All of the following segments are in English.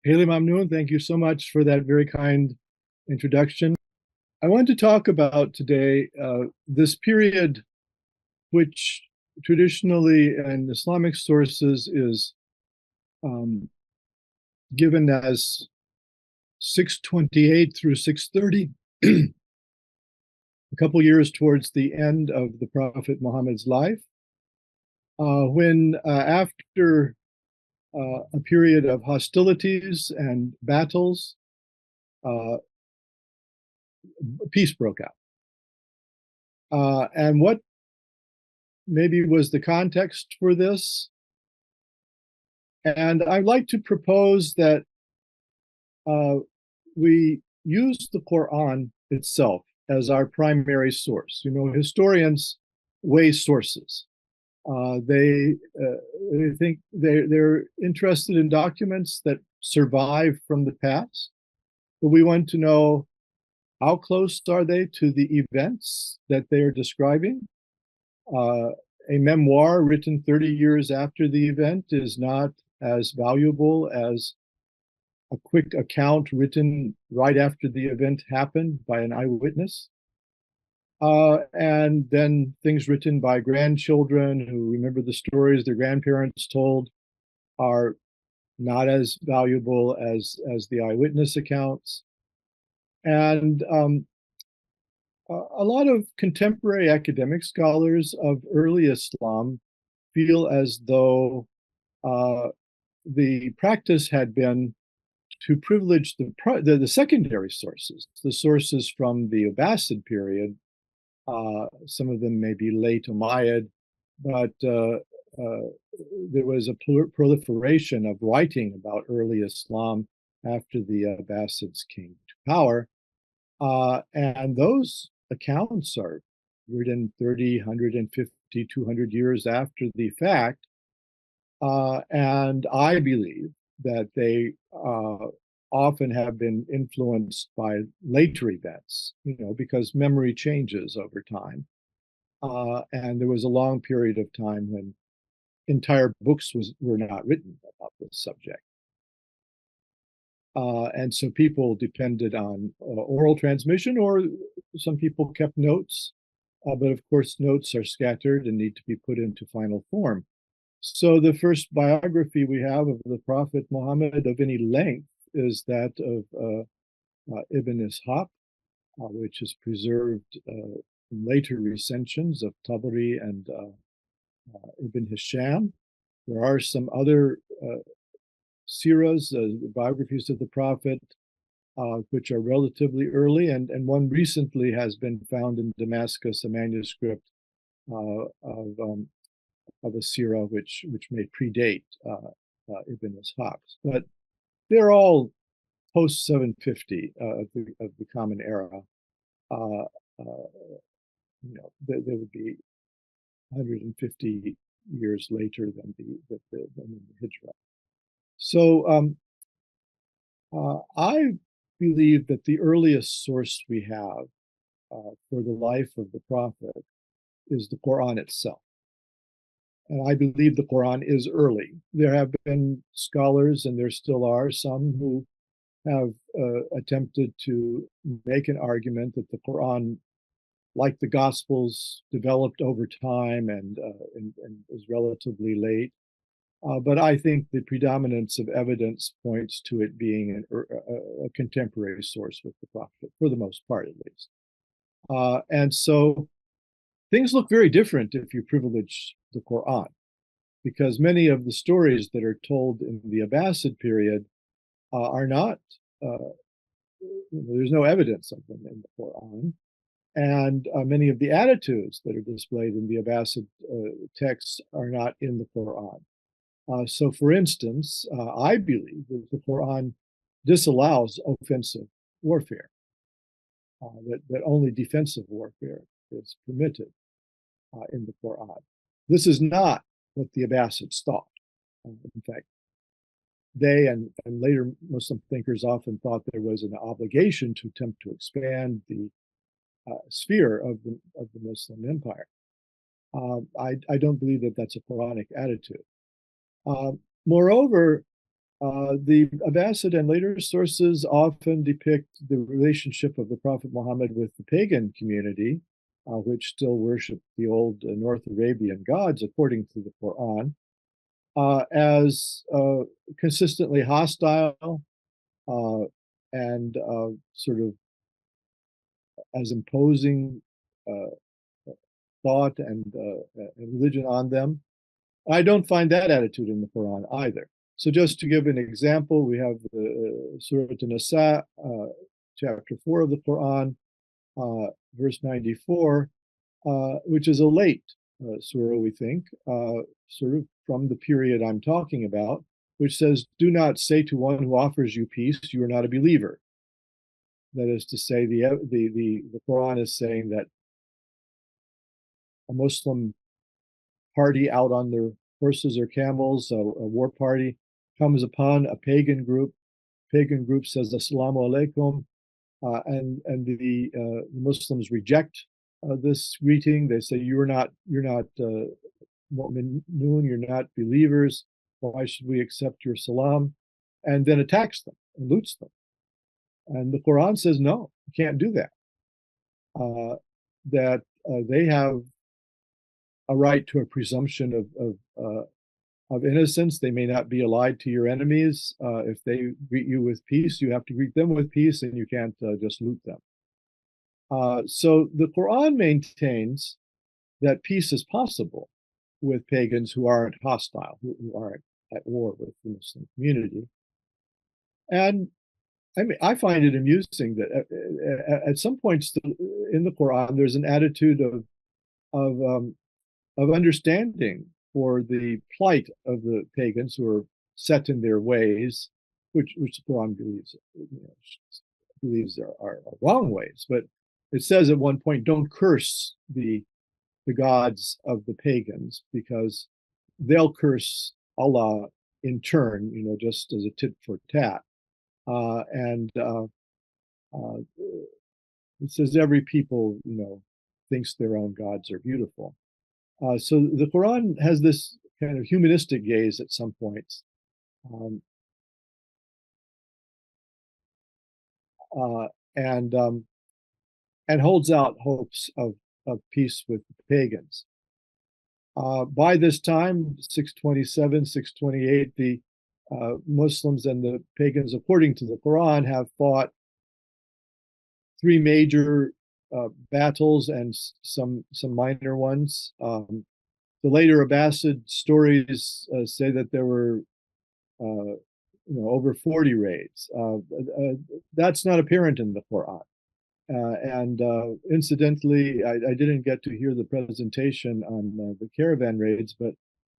Haley Mamnoon, thank you so much for that very kind introduction. I want to talk about today this period, which traditionally in Islamic sources is um, given as 628 through 630, a couple years towards the end of the Prophet Muhammad's life, when after a period of hostilities and battles, uh, peace broke out. And what maybe was the context for this? And I'd like to propose that uh, we use the Qur'an itself as our primary source. You know, historians weigh sources. They think they're interested in documents that survive from the past, but we want to know how close are they to the events that they are describing. Uh, a memoir written 30 years after the event is not as valuable as a quick account written right after the event happened by an eyewitness. And then things written by grandchildren who remember the stories their grandparents told are not as valuable as the eyewitness accounts. And a lot of contemporary academic scholars of early Islam feel as though the practice had been to privilege the secondary sources, the sources from the Abbasid period. Some of them may be late Umayyad, but there was a proliferation of writing about early Islam after the Abbasids came to power. And those accounts are written 30, 150, 200 years after the fact. And I believe that they often have been influenced by later events, you know, because memory changes over time. And there was a long period of time when entire books were not written about this subject. And so people depended on oral transmission, or some people kept notes. But of course, notes are scattered and need to be put into final form. So the first biography we have of the Prophet Muhammad of any length is that of Ibn Ishaq, which is preserved in later recensions of Tabari and Ibn Hisham. There are some other siras, biographies of the Prophet, which are relatively early, and one recently has been found in Damascus, a manuscript of a sirah which may predate Ibn Ishaq's, but they're all post 750 of the Common Era. Uh, you know, they would be 150 years later than the Hijra. So I believe that the earliest source we have for the life of the Prophet is the Qur'an itself. And I believe the Qur'an is early. There have been scholars, and there still are some, who have attempted to make an argument that the Qur'an, like the Gospels, developed over time and is relatively late. But I think the predominance of evidence points to it being a contemporary source with the Prophet, for the most part at least. And so things look very different if you privilege the Qur'an, because many of the stories that are told in the Abbasid period are not, there's no evidence of them in the Qur'an. And many of the attitudes that are displayed in the Abbasid texts are not in the Qur'an. So, for instance, I believe that the Qur'an disallows offensive warfare, that only defensive warfare is permitted in the Qur'an. This is not what the Abbasids thought. In fact, they and later Muslim thinkers often thought there was an obligation to attempt to expand the sphere of the Muslim empire. I don't believe that that's a Quranic attitude. Moreover, The Abbasid and later sources often depict the relationship of the Prophet Muhammad with the pagan community, which still worshiped the old North Arabian gods according to the Qur'an, as consistently hostile uh, and sort of as imposing uh, thought and religion on them. I don't find that attitude in the Quran either. So just to give an example, we have the Surah An-Nisa, chapter 4 of the Quran, verse 94, which is a late surah, we think, sort of from the period I'm talking about, which says, "Do not say to one who offers you peace, you are not a believer." That is to say, the Quran is saying that a Muslim party out on their horses or camels, a war party, comes upon a pagan group. Pagan group says "Assalamu alaikum," and the Muslims reject this greeting. They say, you're not mu'minun, you're not believers. Why should we accept your salam?" And then attacks them and loots them. And the Quran says, no, you can't do that. That they have a right to a presumption of innocence. They may not be allied to your enemies. If they greet you with peace, you have to greet them with peace, and you can't just loot them. So the Quran maintains that peace is possible with pagans who aren't hostile, who aren't at war with the Muslim community. And I mean, I find it amusing that at some points in the Quran, there's an attitude of of understanding for the plight of the pagans who are set in their ways, which the Quran believes, believes are wrong ways. But it says at one point, "Don't curse the gods of the pagans, because they'll curse Allah in turn, just as a tit for tat." And it says every people, thinks their own gods are beautiful. So the Quran has this kind of humanistic gaze at some points, um, uh, and um, and holds out hopes of peace with the pagans. By this time, 627, 628, the Muslims and the pagans, according to the Quran, have fought three major battles and some minor ones. The later Abbasid stories say that there were over 40 raids. That's not apparent in the Quran. And incidentally, I didn't get to hear the presentation on the caravan raids, but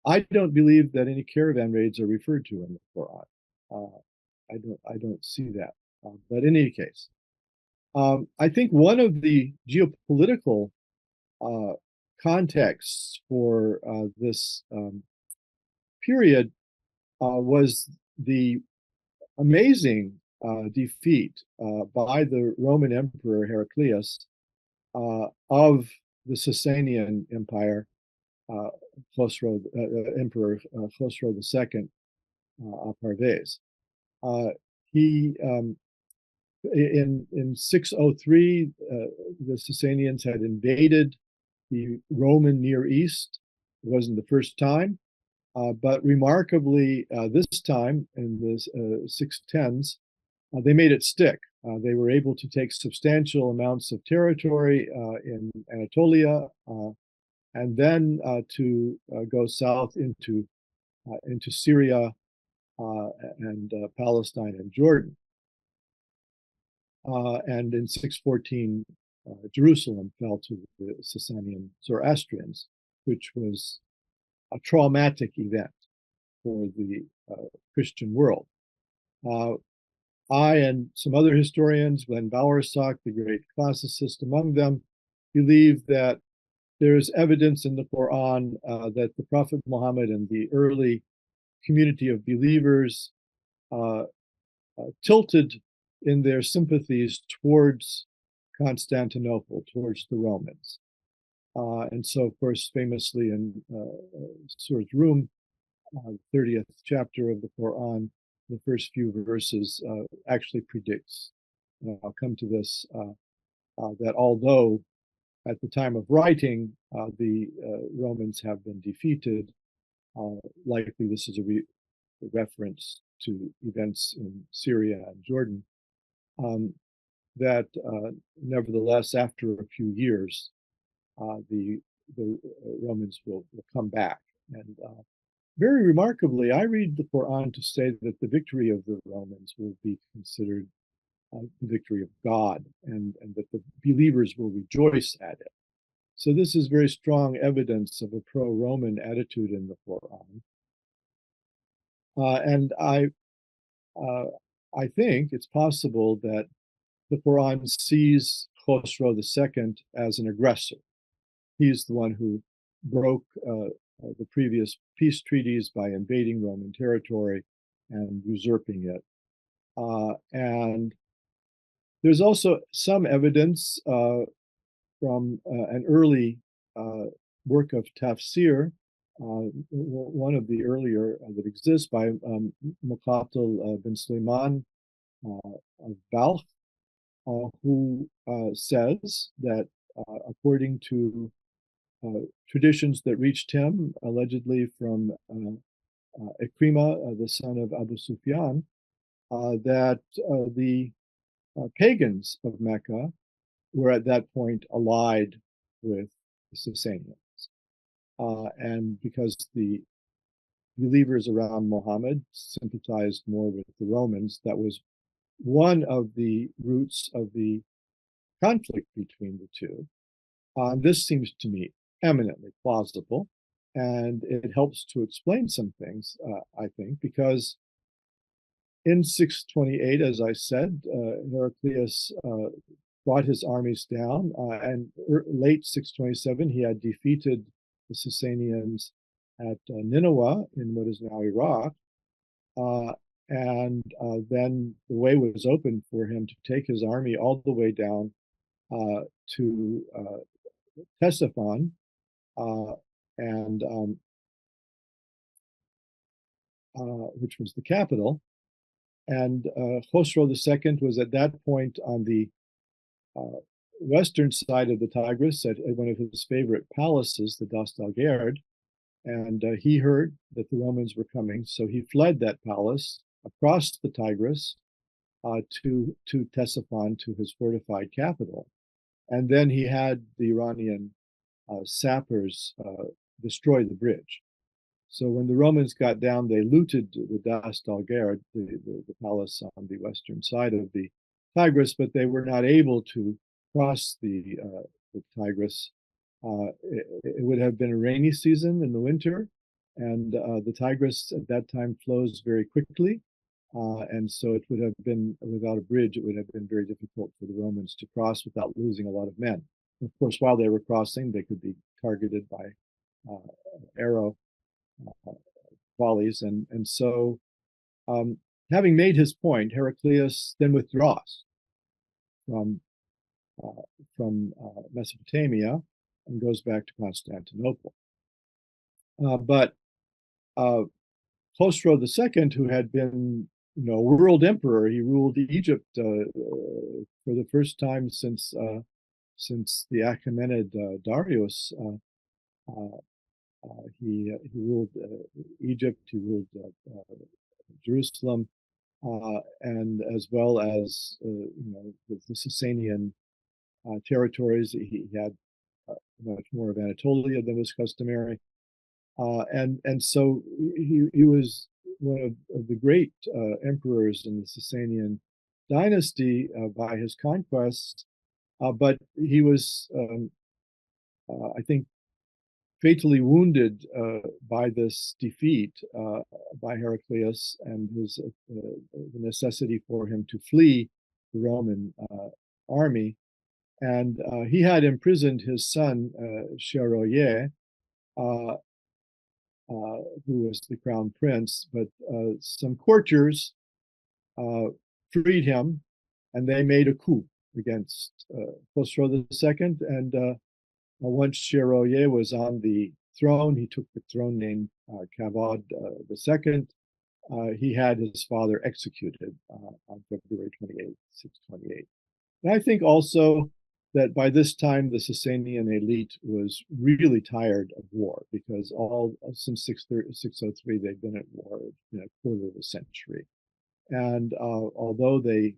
I don't believe that any caravan raids are referred to in the Quran. I don't see that. But in any case, I think one of the geopolitical uh, contexts for this period was the amazing defeat by the Roman Emperor Heraclius of the Sasanian Empire, Emperor Khosrow II Parvez. He in 603, the Sasanians had invaded the Roman Near East. It wasn't the first time, but remarkably, this time in the 610s, they made it stick. They were able to take substantial amounts of territory in Anatolia, and then to go south into Syria and Palestine and Jordan. And in 614, Jerusalem fell to the Sasanian Zoroastrians, which was a traumatic event for the Christian world. I and some other historians, Glenn Bowersock, the great classicist among them, believe that there is evidence in the Quran that the Prophet Muhammad and the early community of believers tilted in their sympathies towards Constantinople, towards the Romans. And so, of course, famously in Surah Rum, 30th chapter of the Quran, the first few verses actually predicts, I'll come to this, that although at the time of writing the Romans have been defeated, likely this is a reference to events in Syria and Jordan, that nevertheless, after a few years, the Romans will come back. And very remarkably, I read the Qur'an to say that the victory of the Romans will be considered the victory of God, and that the believers will rejoice at it. So this is very strong evidence of a pro-Roman attitude in the Qur'an. And I think it's possible that the Qur'an sees Khosrow II as an aggressor. He's the one who broke the previous peace treaties by invading Roman territory and usurping it. And there's also some evidence from an early work of tafsir, one of the earlier that exists by Muqatil bin Sulaiman of Balkh, who says that according to traditions that reached him, allegedly from Ikrimah, the son of Abu Sufyan, that the pagans of Mecca were at that point allied with the Sasanians. And because the believers around Muhammad sympathized more with the Romans, that was one of the roots of the conflict between the two. This seems to me eminently plausible, and it helps to explain some things, I think, because in 628, as I said, Heraclius brought his armies down, and late 627, he had defeated the Sasanians at Nineveh in what is now Iraq, and then the way was open for him to take his army all the way down to Ctesiphon, and which was the capital. And Khosrow II was at that point on the western side of the Tigris at one of his favorite palaces, the Dast al-Gerd, and he heard that the Romans were coming, so he fled that palace across the Tigris to Ctesiphon, to his fortified capital. And then he had the Iranian sappers destroy the bridge. So when the Romans got down, they looted the Dast al-Gerd, the palace on the western side of the Tigris, but they were not able to cross the Tigris. It would have been a rainy season in the winter, and the Tigris at that time flows very quickly. And so it would have been, without a bridge, it would have been very difficult for the Romans to cross without losing a lot of men. Of course, while they were crossing, they could be targeted by arrow volleys. And so, having made his point, Heraclius then withdraws from Mesopotamia and goes back to Constantinople. But Khosrow II, who had been, world emperor, he ruled Egypt for the first time since the Achaemenid Darius. He ruled Egypt, he ruled Jerusalem, and as well as the Sasanian territories. He had much more of Anatolia than was customary, and so he was one of the great emperors in the Sasanian dynasty by his conquests, but he was, I think, fatally wounded by this defeat by Heraclius and the necessity for him to flee the Roman army. And he had imprisoned his son, Sheroye, who was the crown prince, but some courtiers freed him, and they made a coup against Khosrow II. And once Sheroye was on the throne, he took the throne name Kavod II, he had his father executed on February 28th, 628. And I think also that by this time the Sasanian elite was really tired of war because all since 603 they'd been at war a quarter of a century. And although they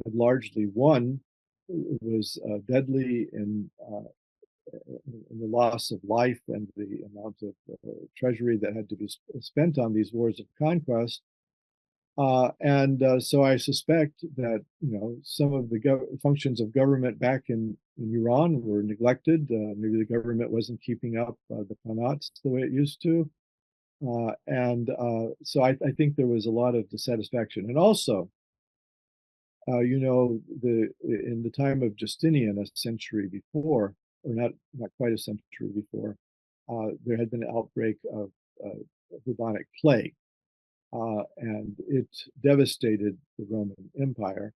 had largely won, it was deadly in the loss of life and the amount of treasury that had to be spent on these wars of conquest. So I suspect that some of the functions of government back in Iran were neglected. Maybe the government wasn't keeping up the qanats the way it used to. So I think there was a lot of dissatisfaction. And also, in the time of Justinian, a century before, or not quite a century before, there had been an outbreak of bubonic plague, and it devastated the Roman Empire.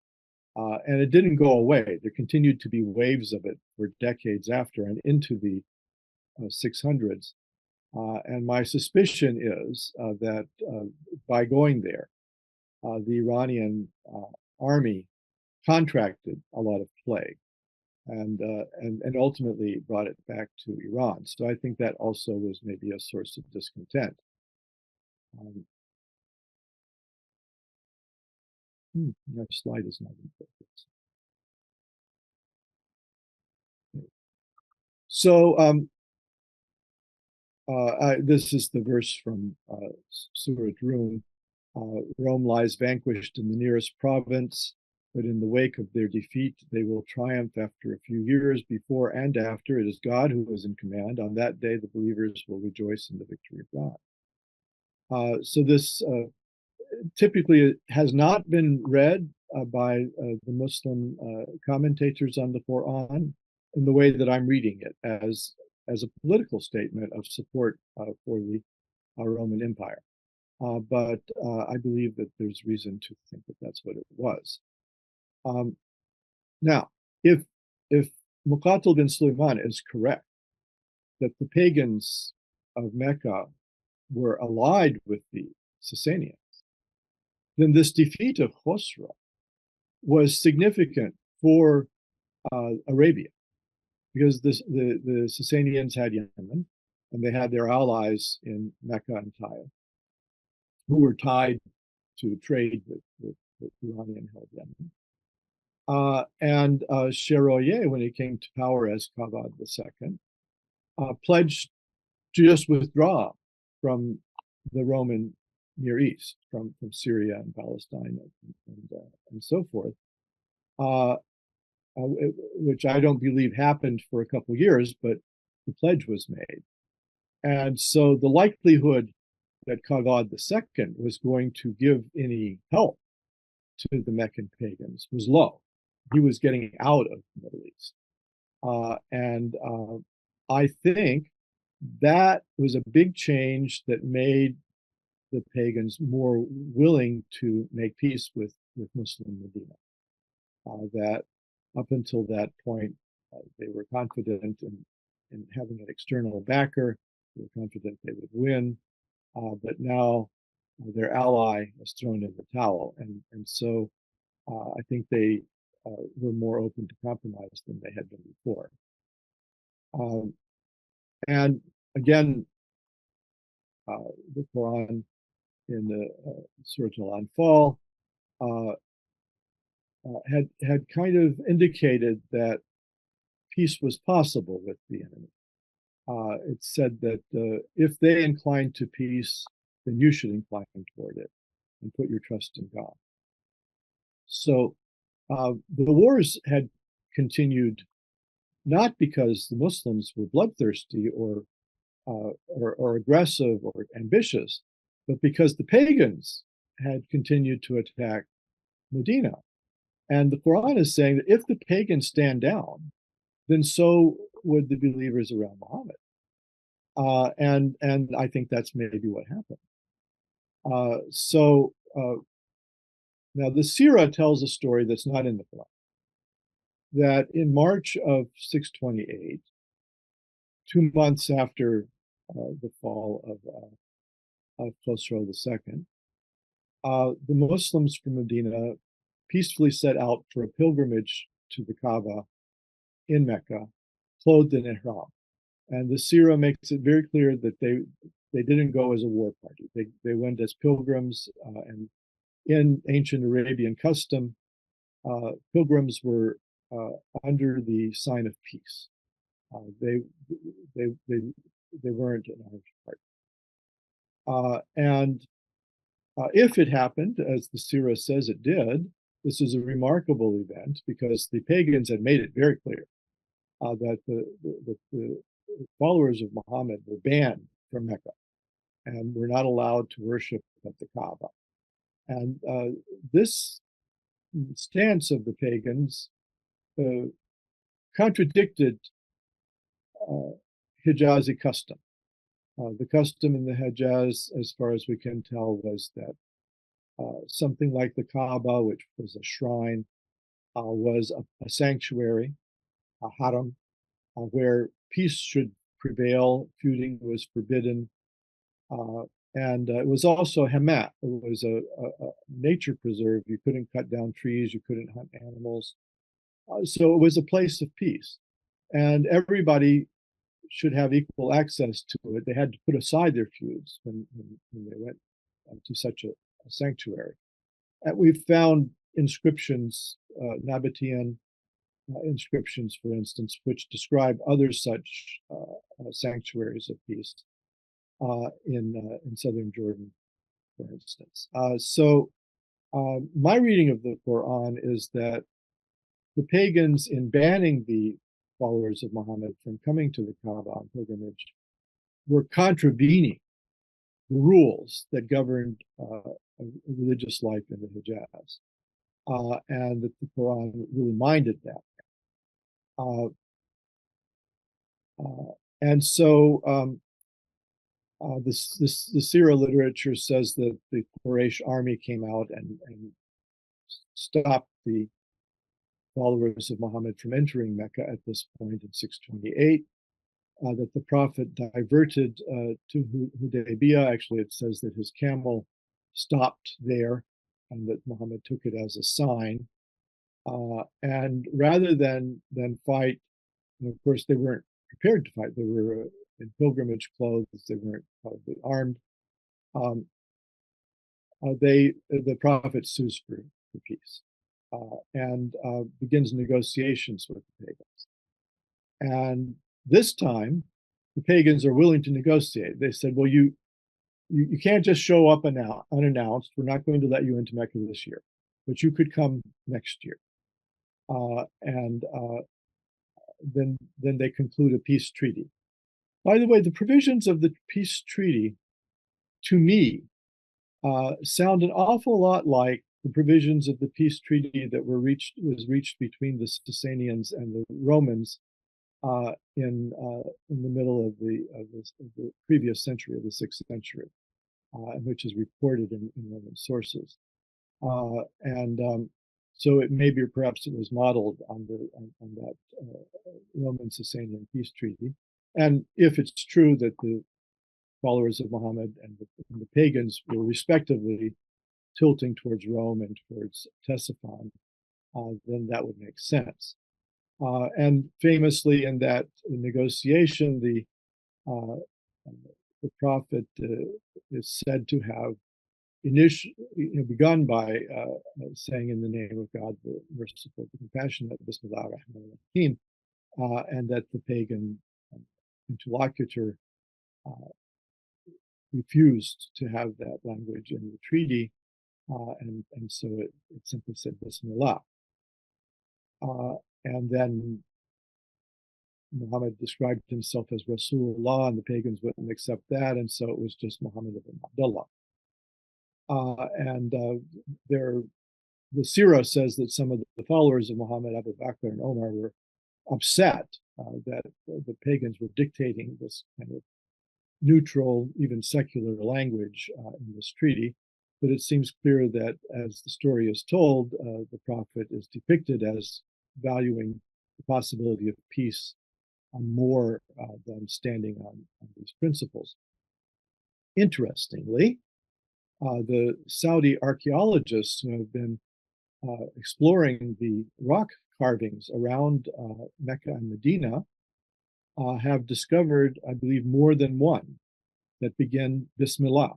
And it didn't go away. There continued to be waves of it for decades after and into the 600s. And my suspicion is that by going there, the Iranian army contracted a lot of plague and ultimately brought it back to Iran. So I think that also was maybe a source of discontent. That slide is not in focus. So this is the verse from Surat Rum. Rome lies vanquished in the nearest province, but in the wake of their defeat, they will triumph after a few years. Before and after, it is God who is in command. On that day, the believers will rejoice in the victory of God. So this typically has not been read by the Muslim commentators on the Qur'an in the way that I'm reading it as a political statement of support for the Roman Empire. But I believe that there's reason to think that that's what it was. Now, if Muqatil bin Sulaiman is correct, that the pagans of Mecca were allied with the Sasanians, then this defeat of Khosrow was significant for Arabia, because the Sasanians had Yemen, and they had their allies in Mecca and Tyre, who were tied to trade with Iranian held Yemen. And Sheroye, when he came to power as Qavad II, pledged to just withdraw from the Roman Near East, from Syria and Palestine and so forth, which I don't believe happened for a couple of years, but the pledge was made. And so the likelihood that Qavad II was going to give any help to the Meccan pagans was low. He was getting out of the Middle East. I think that was a big change that made the pagans more willing to make peace with Muslim Medina. That up until that point, they were confident in having an external backer. They were confident they would win. But now their ally has thrown in the towel. And so I think they were more open to compromise than they had been before. And again, the Quran in the Surah Al-Anfal had kind of indicated that peace was possible with the enemy. It said that if they incline to peace, then you should incline toward it and put your trust in God. So the wars had continued not because the Muslims were bloodthirsty or aggressive or ambitious, but because the pagans had continued to attack Medina. And the Quran is saying that if the pagans stand down, then so would the believers around Muhammad. And I think that's maybe what happened. Now the Sirah tells a story that's not in the Quran, that in March of 628, 2 months after the fall of Khosrow II, the Muslims from Medina peacefully set out for a pilgrimage to the Kaaba in Mecca, clothed in ihram. And the Sirah makes it very clear that they didn't go as a war party. They went as pilgrims, and in ancient Arabian custom, pilgrims were under the sign of peace. They they they they weren't an armed party. And if it happened, as the Sirah says it did, this is a remarkable event because the pagans had made it very clear that the followers of Muhammad were banned from Mecca and were not allowed to worship at the Kaaba. And this stance of the pagans contradicted Hijazi custom. The custom in the Hejaz, as far as we can tell, was that something like the Kaaba, which was a shrine, was a sanctuary, a haram, where peace should prevail, feuding was forbidden, and it was also Hamat. It was a nature preserve. You couldn't cut down trees, you couldn't hunt animals. So it was a place of peace. And everybody should have equal access to it. They had to put aside their feuds when they went to such a sanctuary. And we've found inscriptions, Nabatean inscriptions, for instance, which describe other such sanctuaries of peace in southern Jordan, for instance. So my reading of the Qur'an is that the pagans, in banning the followers of Muhammad from coming to the Kaaba on pilgrimage, were contravening the rules that governed religious life in the Hijaz, and that the Quran really minded that. And so the Sirah literature says that the Quraysh army came out and stopped the followers of Muhammad from entering Mecca at this point in 628. That the Prophet diverted to Hudaybiyyah. Actually, it says that his camel stopped there and that Muhammad took it as a sign. And rather than fight, and of course, they weren't prepared to fight. They were in pilgrimage clothes. They weren't probably armed. The Prophet sues for peace and begins negotiations with the pagans. And this time, the pagans are willing to negotiate. They said, well, you can't just show up unannounced. We're not going to let you into Mecca this year, but you could come next year. And then they conclude a peace treaty. By the way, the provisions of the peace treaty, to me, sound an awful lot like the provisions of the peace treaty that was reached between the Sasanians and the Romans in the middle of the previous century, of the 6th century, which is reported in Roman sources. So it maybe perhaps it was modeled on that Roman-Sasanian peace treaty. And if it's true that the followers of Muhammad and the pagans were respectively tilting towards Rome and towards Ctesiphon, then that would make sense. And famously, in that negotiation, the Prophet is said to have begun by saying, "In the name of God, the merciful, the compassionate, Bismillah ar-Rahman ar-Rahim," and that the pagan interlocutor refused to have that language in the treaty, and so it simply said Bismillah. And then Muhammad described himself as Rasulullah, and the pagans wouldn't accept that, and so it was just Muhammad ibn Abdullah. The Sirah says that some of the followers of Muhammad, Abu Bakr and Omar, were upset that the pagans were dictating this kind of neutral, even secular language in this treaty. But it seems clear that, as the story is told, the Prophet is depicted as valuing the possibility of peace more than standing on these principles. Interestingly, The Saudi archaeologists who have been exploring the rock carvings around Mecca and Medina have discovered, I believe, more than one that begin Bismillah,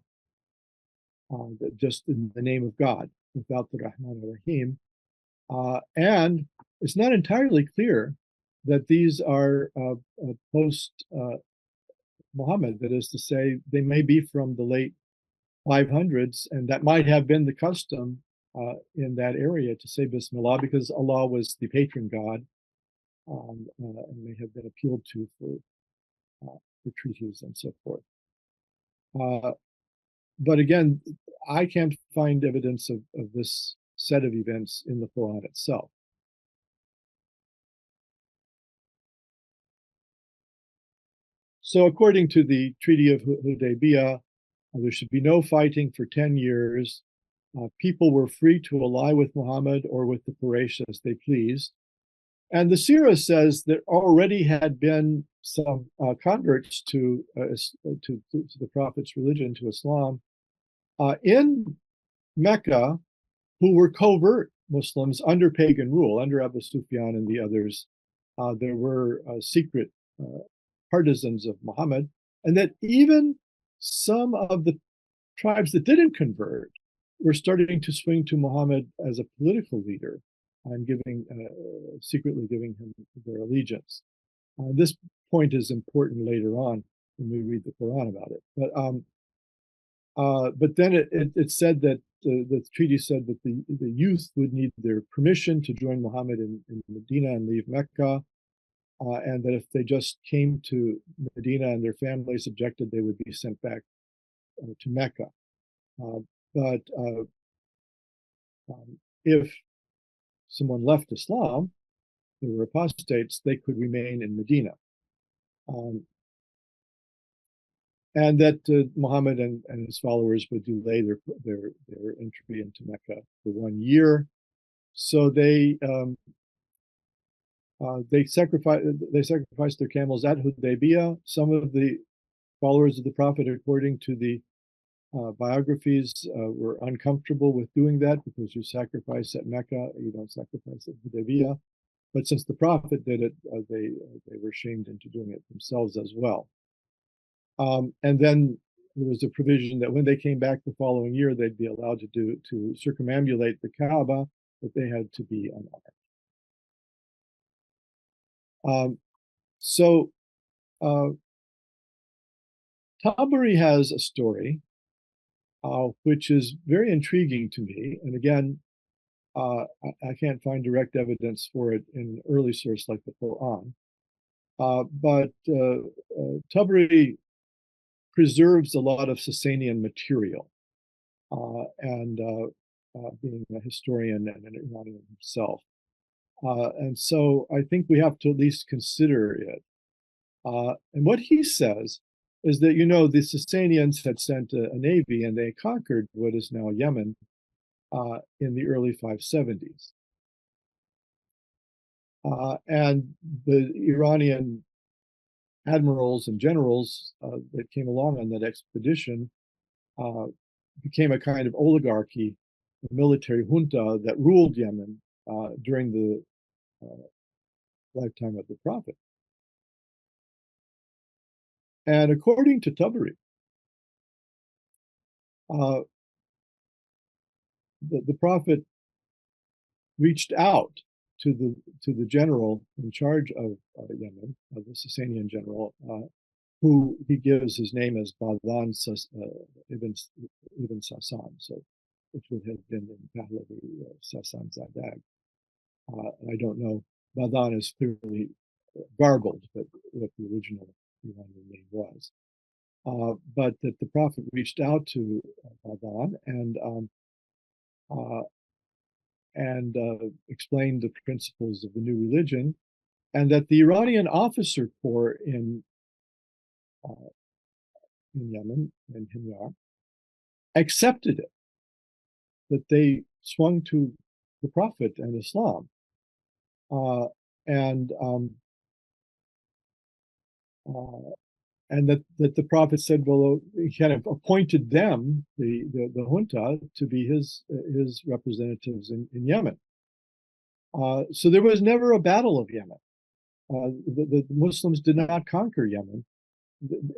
just in the name of God, without the Rahman ar-Rahim. And it's not entirely clear that these are post Muhammad. That is to say, they may be from the late 500s, and that might have been the custom in that area to say Bismillah because Allah was the patron god and may have been appealed to for treaties and so forth. But again, I can't find evidence of this set of events in the Quran itself. So according to the Treaty of Hudaybiyyah, there should be no fighting for 10 years. People were free to ally with Muhammad or with the Quraysh as they pleased. And the Sirah says there already had been some converts to the Prophet's religion, to Islam, in Mecca, who were covert Muslims under pagan rule, under Abu Sufyan and the others. There were secret partisans of Muhammad, and that even some of the tribes that didn't convert were starting to swing to Muhammad as a political leader and secretly giving him their allegiance. This point is important later on when we read the Quran about it. But then it said that the treaty said that the youth would need their permission to join Muhammad in Medina and leave Mecca, and that if they just came to Medina and their families objected, they would be sent back to Mecca. But if someone left Islam, they were apostates, they could remain in Medina. And that Muhammad and his followers would delay their entry into Mecca for 1 year. So they sacrificed their camels at Hudaybiyyah. Some of the followers of the Prophet, according to the biographies, were uncomfortable with doing that because you sacrifice at Mecca, you don't sacrifice at Hudaybiyyah. But since the Prophet did it, they were shamed into doing it themselves as well. And then there was a provision that when they came back the following year, they'd be allowed to circumambulate the Kaaba, but they had to be unarmed. Tabari has a story which is very intriguing to me. And again, I can't find direct evidence for it in an early source like the Qur'an. But Tabari preserves a lot of Sasanian material, and being a historian and an Iranian himself. And so I think we have to at least consider it. And what he says is that, the Sasanians had sent a navy and they conquered what is now Yemen in the early 570s. And the Iranian admirals and generals that came along on that expedition became a kind of oligarchy, a military junta that ruled Yemen during the lifetime of the Prophet. And according to Tabari, the Prophet reached out to the general in charge of Yemen, the Sasanian general, who he gives his name as Badan ibn Sasan, so which would have been in Pahlavi Sasan Zadag. I don't know. Badan is clearly garbled, but what the original Iranian name was. But that the Prophet reached out to Badan and explained the principles of the new religion, and that the Iranian officer corps in Yemen, in Himyar, accepted it, that they swung to the Prophet and Islam. and that the prophet said, well, he kind of appointed them, the junta, to be his representatives in Yemen. So there was never a battle of Yemen. The Muslims did not conquer Yemen.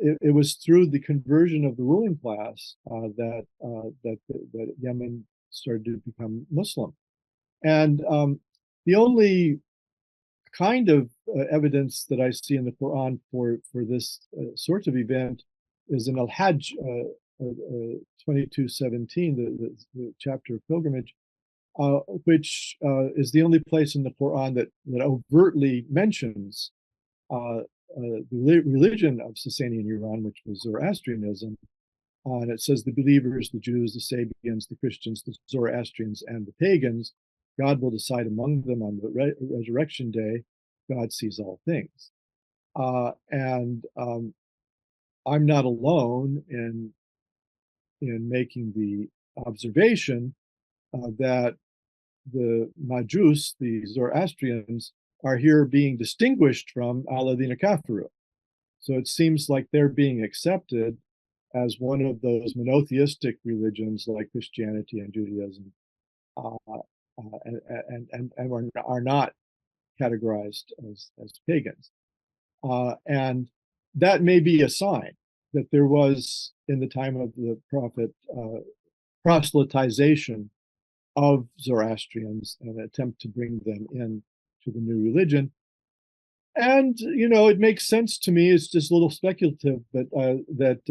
It was through the conversion of the ruling class that Yemen started to become Muslim. And the only kind of evidence that I see in the Quran for this sort of event is in al-Hajj 22:17, the chapter of pilgrimage, which is the only place in the Quran that overtly mentions the religion of Sasanian Iran, which was Zoroastrianism. And it says the believers, the Jews, the Sabians, the Christians, the Zoroastrians, and the pagans, God will decide among them on the resurrection day. God sees all things. And I'm not alone in making the observation that the Majus, the Zoroastrians, are here being distinguished from Alladina Kafaru. So it seems like they're being accepted as one of those monotheistic religions like Christianity and Judaism, and are not categorized as pagans. And that may be a sign that there was, in the time of the prophet, proselytization of Zoroastrians and an attempt to bring them in to the new religion. And, it makes sense to me, it's just a little speculative, but that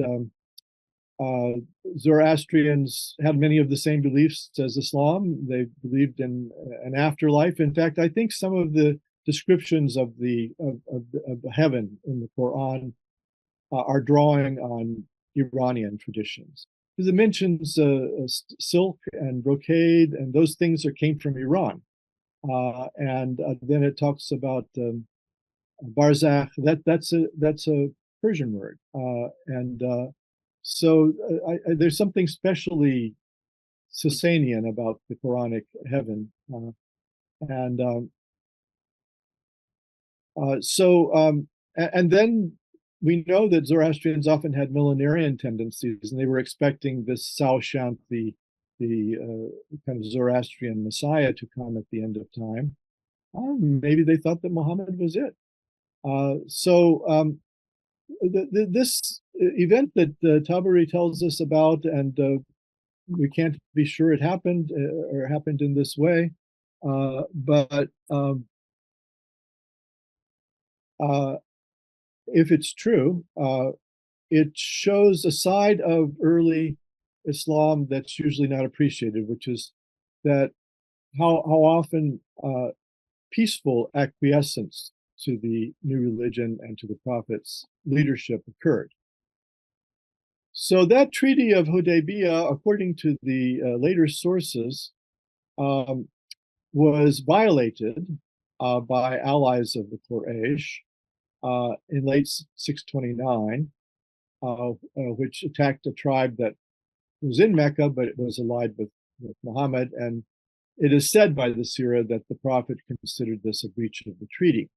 Zoroastrians had many of the same beliefs as Islam. They believed in an afterlife. In fact, I think some of the descriptions of the heaven in the Quran are drawing on Iranian traditions, because it mentions silk and brocade, and those things came from Iran. And then it talks about barzakh. That's a Persian word, and so there's something specially Sasanian about the Quranic heaven, and then we know that Zoroastrians often had millenarian tendencies, and they were expecting this Saoshant, the kind of Zoroastrian Messiah, to come at the end of time. Maybe they thought that Muhammad was it. This event that Tabari tells us about, and we can't be sure it happened or happened in this way, but if it's true, it shows a side of early Islam that's usually not appreciated, which is that how often peaceful acquiescence to the new religion and to the prophet's leadership occurred. So that Treaty of Hudaybiyyah, according to the later sources, was violated by allies of the Quraysh in late 629, which attacked a tribe that was in Mecca, but it was allied with Muhammad. And it is said by the Sirah that the prophet considered this a breach of the treaty.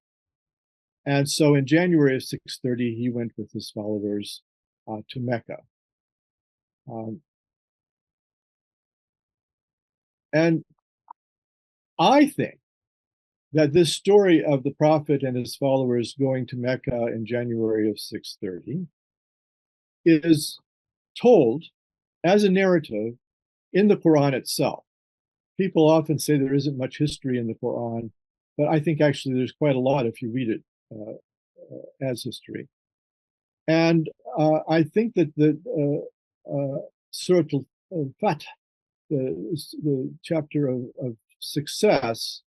And so in January of 630, he went with his followers to Mecca. And I think that this story of the prophet and his followers going to Mecca in January of 630 is told as a narrative in the Quran itself. People often say there isn't much history in the Quran, but I think actually there's quite a lot if you read it as history. And I think that the Surah al-Fath, the chapter of success,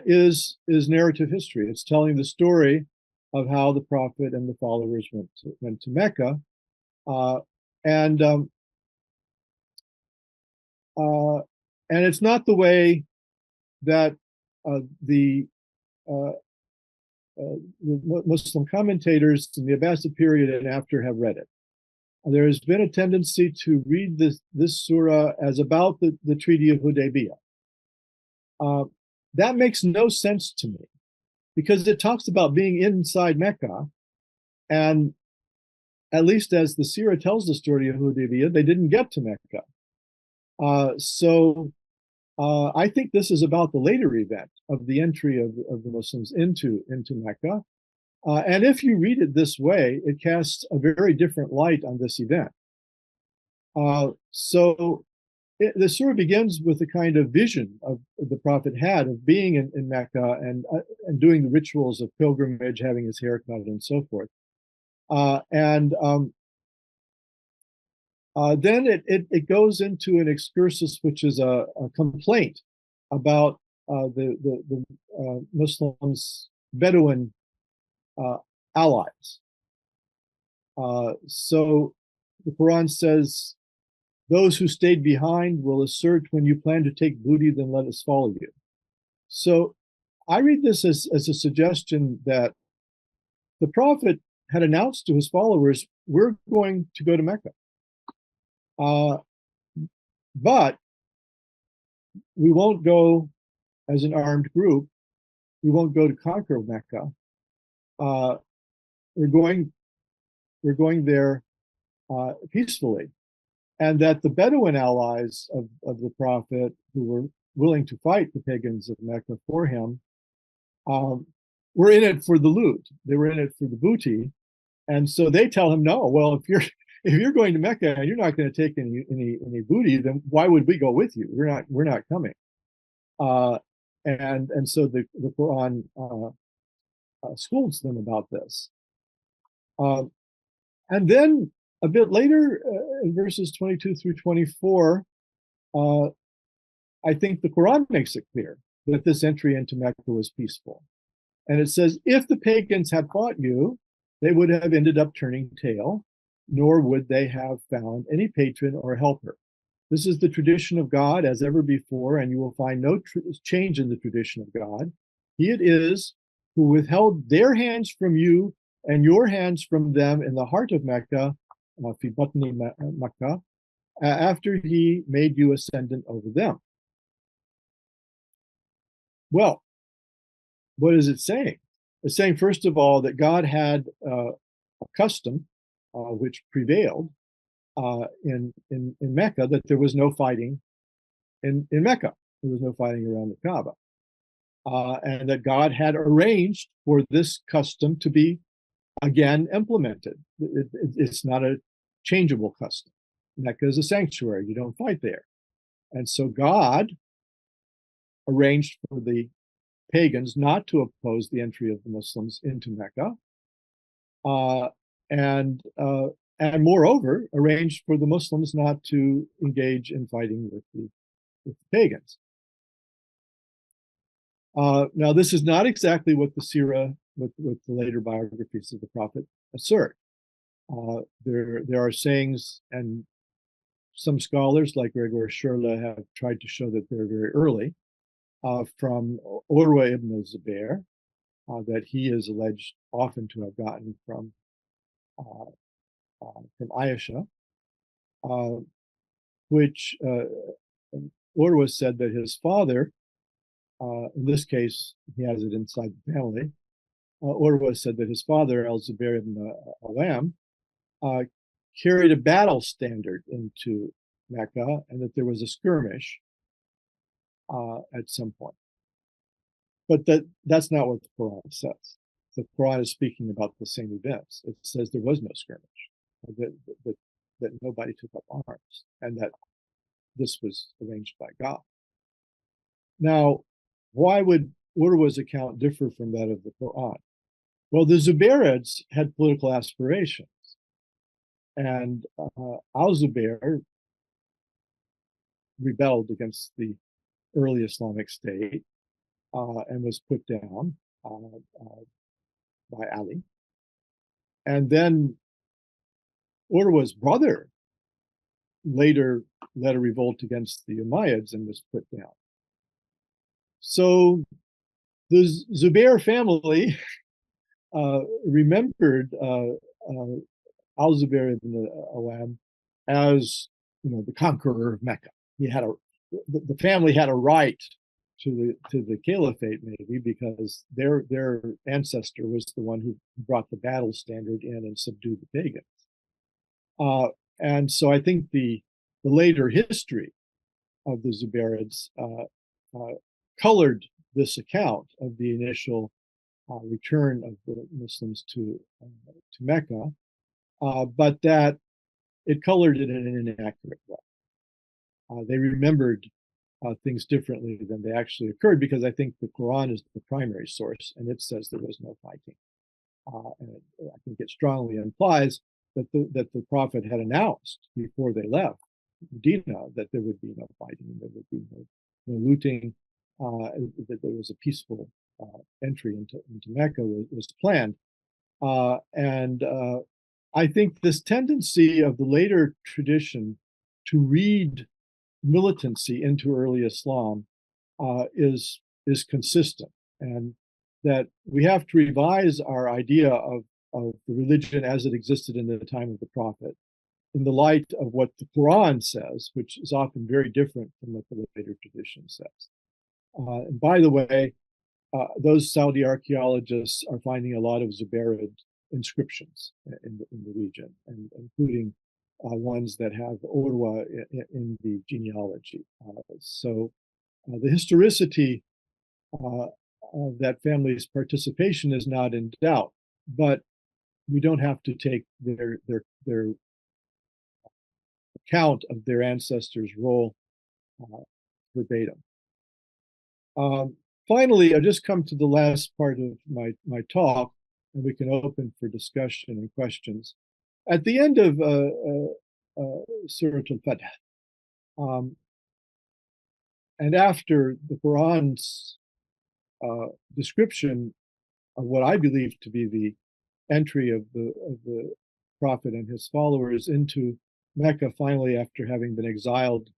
is narrative history. It's telling the story of how the prophet and the followers went to Mecca, and it's not the way that the Muslim commentators in the Abbasid period and after have read it. There has been a tendency to read this surah as about the Treaty of Hudaybiyyah. That makes no sense to me, because it talks about being inside Mecca, and at least as the Sirah tells the story of Hudaybiyyah, they didn't get to Mecca. So I think this is about the later event of the entry of the Muslims into Mecca. And if you read it this way, it casts a very different light on this event. The surah begins with a kind of vision of the Prophet had of being in Mecca and doing the rituals of pilgrimage, having his hair cut, and so forth. Then it goes into an excursus, which is a complaint about the Muslims' Bedouin allies. So the Quran says, "Those who stayed behind will assert, when you plan to take booty, then let us follow you." So I read this as a suggestion that the Prophet had announced to his followers, "We're going to go to Mecca. But we won't go as an armed group. We won't go to conquer Mecca. We're going there peacefully." And that the Bedouin allies of the Prophet, who were willing to fight the pagans of Mecca for him, were in it for the loot. They were in it for the booty. And so they tell him, "No, well, if you're going to Mecca and you're not going to take any booty, then why would we go with you? We're not coming." And so the Quran scolds them about this. And then a bit later, in verses 22 through 24, I think the Quran makes it clear that this entry into Mecca was peaceful. And it says, "If the pagans had fought you, they would have ended up turning tail, nor would they have found any patron or helper. This is the tradition of God as ever before, and you will find no change in the tradition of God. He it is who withheld their hands from you and your hands from them in the heart of Mecca, fi batni Mecca, after he made you ascendant over them." Well, what is it saying? It's saying, first of all, that God had a custom which prevailed in Mecca, that there was no fighting in Mecca. There was no fighting around the Kaaba. And that God had arranged for this custom to be again implemented. It's not a changeable custom. Mecca is a sanctuary. You don't fight there. And so God arranged for the pagans not to oppose the entry of the Muslims into Mecca, and moreover arranged for the Muslims not to engage in fighting with the pagans. Now, this is not exactly what the Sirah, with the later biographies of the Prophet, assert. There are sayings, and some scholars like Gregor Schurla have tried to show that they're very early, from Urwa ibn Zubair, that he is alleged often to have gotten from Aisha, which Urwa said that his father, in this case, he has it inside the family. Urwa said that his father, al-Zubair ibn Awam, carried a battle standard into Mecca, and that there was a skirmish at some point. But that's not what the Quran says. The Quran is speaking about the same events. It says there was no skirmish, that nobody took up arms, and that this was arranged by God. Now, why would Urwa's account differ from that of the Quran? Well, the Zubairids had political aspirations, and al-Zubair rebelled against the early Islamic state and was put down by Ali. And then Urwa's brother later led a revolt against the Umayyads and was put down. So the Zubair family remembered al-Zubair ibn Awam as, the conqueror of Mecca. The family had a right to the caliphate, maybe because their ancestor was the one who brought the battle standard in and subdued the pagans. Uh, and so I think the later history of the Zuberids colored this account of the initial return of the Muslims to Mecca, but that it colored it in an inaccurate way. They remembered things differently than they actually occurred, because I think the Qur'an is the primary source, and it says there was no fighting. And I think it strongly implies that the Prophet had announced before they left Medina that there would be no fighting, there would be no looting, that there was a peaceful entry into Mecca was planned. And I think this tendency of the later tradition to read militancy into early Islam is consistent, and that we have to revise our idea of the religion as it existed in the time of the Prophet in the light of what the Quran says, which is often very different from what the later tradition says. And by the way, those Saudi archaeologists are finding a lot of Zubarid inscriptions in the region, and including ones that have Urwa in the genealogy. So the historicity of that family's participation is not in doubt, but we don't have to take their account of their ancestors' role verbatim. Finally, I'll just come to the last part of my talk, and we can open for discussion and questions. At the end of Surah al-Fath, and after the Quran's description of what I believe to be the entry of the Prophet and his followers into Mecca, finally after having been exiled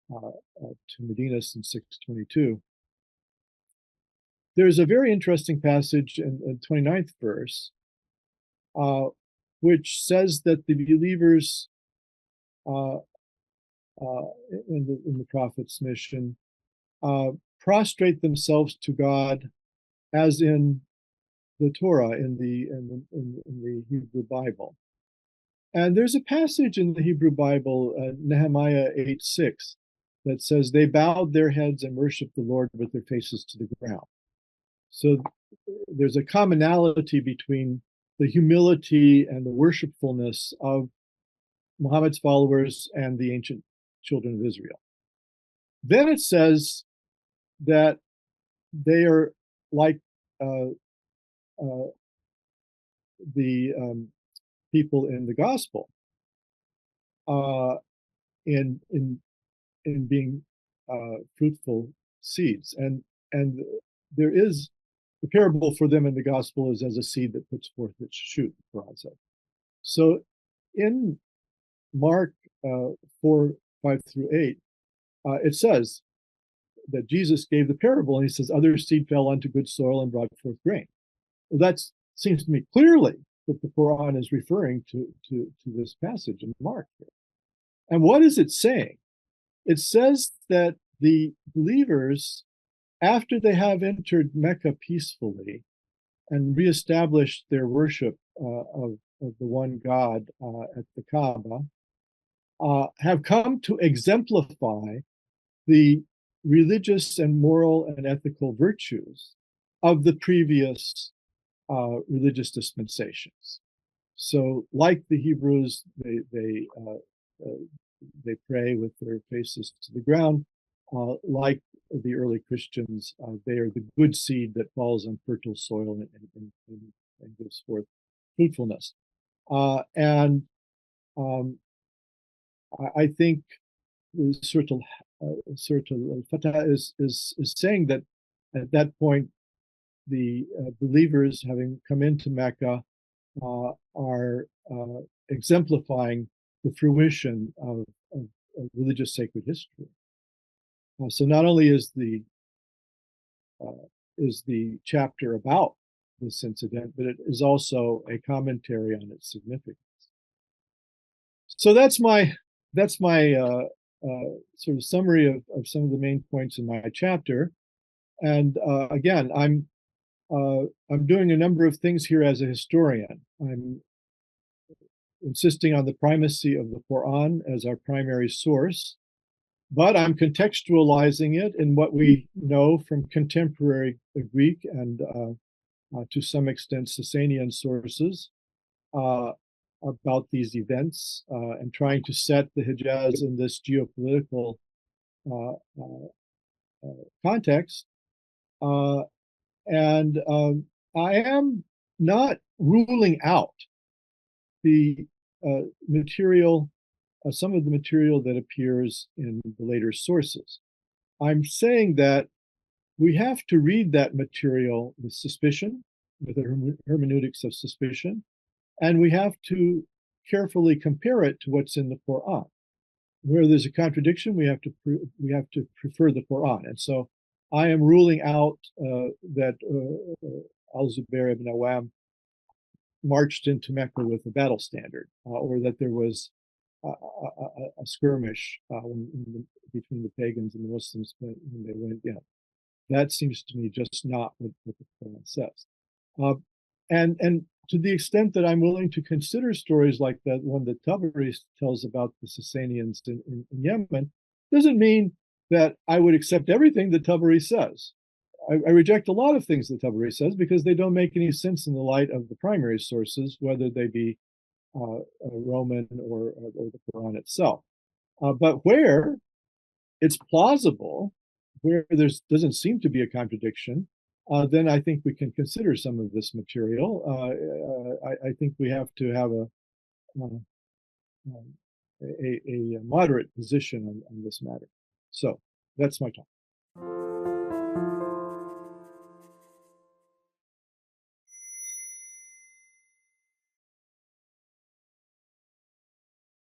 to Medina since 622, there's a very interesting passage in the 29th verse, which says that the believers in the Prophet's mission prostrate themselves to God as in the Torah, in the Hebrew Bible. And there's a passage in the Hebrew Bible, Nehemiah 8:6, that says they bowed their heads and worshiped the Lord with their faces to the ground. So there's a commonality between the humility and the worshipfulness of Muhammad's followers and the ancient children of Israel. Then it says that they are like the people in the gospel in being fruitful seeds, and there is the parable for them in the gospel is as a seed that puts forth its shoot, Quran said. So in Mark 4:5-8, it says that Jesus gave the parable, and he says, other seed fell onto good soil and brought forth grain. Well, that seems to me clearly that the Quran is referring to this passage in Mark. And what is it saying? It says that the believers, after they have entered Mecca peacefully and reestablished their worship of the one God at the Kaaba, have come to exemplify the religious and moral and ethical virtues of the previous religious dispensations. So, like the Hebrews, they pray with their faces to the ground. Like the early Christians, they are the good seed that falls on fertile soil and gives forth fruitfulness. And I think Surah al-Fatah is saying that at that point, the believers, having come into Mecca, are exemplifying the fruition of religious sacred history. So not only is the chapter about this incident, but it is also a commentary on its significance. So that's my sort of summary of some of the main points in my chapter. And again, I'm doing a number of things here as a historian. I'm insisting on the primacy of the Qur'an as our primary source, but I'm contextualizing it in what we know from contemporary Greek and to some extent Sasanian sources about these events and trying to set the Hijaz in this geopolitical context. And I am not ruling out the material, some of the material that appears in the later sources. I'm saying that we have to read that material with suspicion, with a hermeneutics of suspicion, and we have to carefully compare it to what's in the Qur'an. Where there's a contradiction, we have to prefer the Qur'an. And so I am ruling out that al-Zubair ibn Awam marched into Mecca with a battle standard, or that there was a skirmish between the pagans and the Muslims when they went in. That seems to me just not what the Quran says. And to the extent that I'm willing to consider stories like that one that Tabari tells about the Sasanians in Yemen, doesn't mean that I would accept everything that Tabari says. I reject a lot of things that Tabari says because they don't make any sense in the light of the primary sources, whether they be Roman or the Quran itself. But where it's plausible, where there doesn't seem to be a contradiction, then I think we can consider some of this material. I think we have to have a moderate position on this matter. So that's my talk.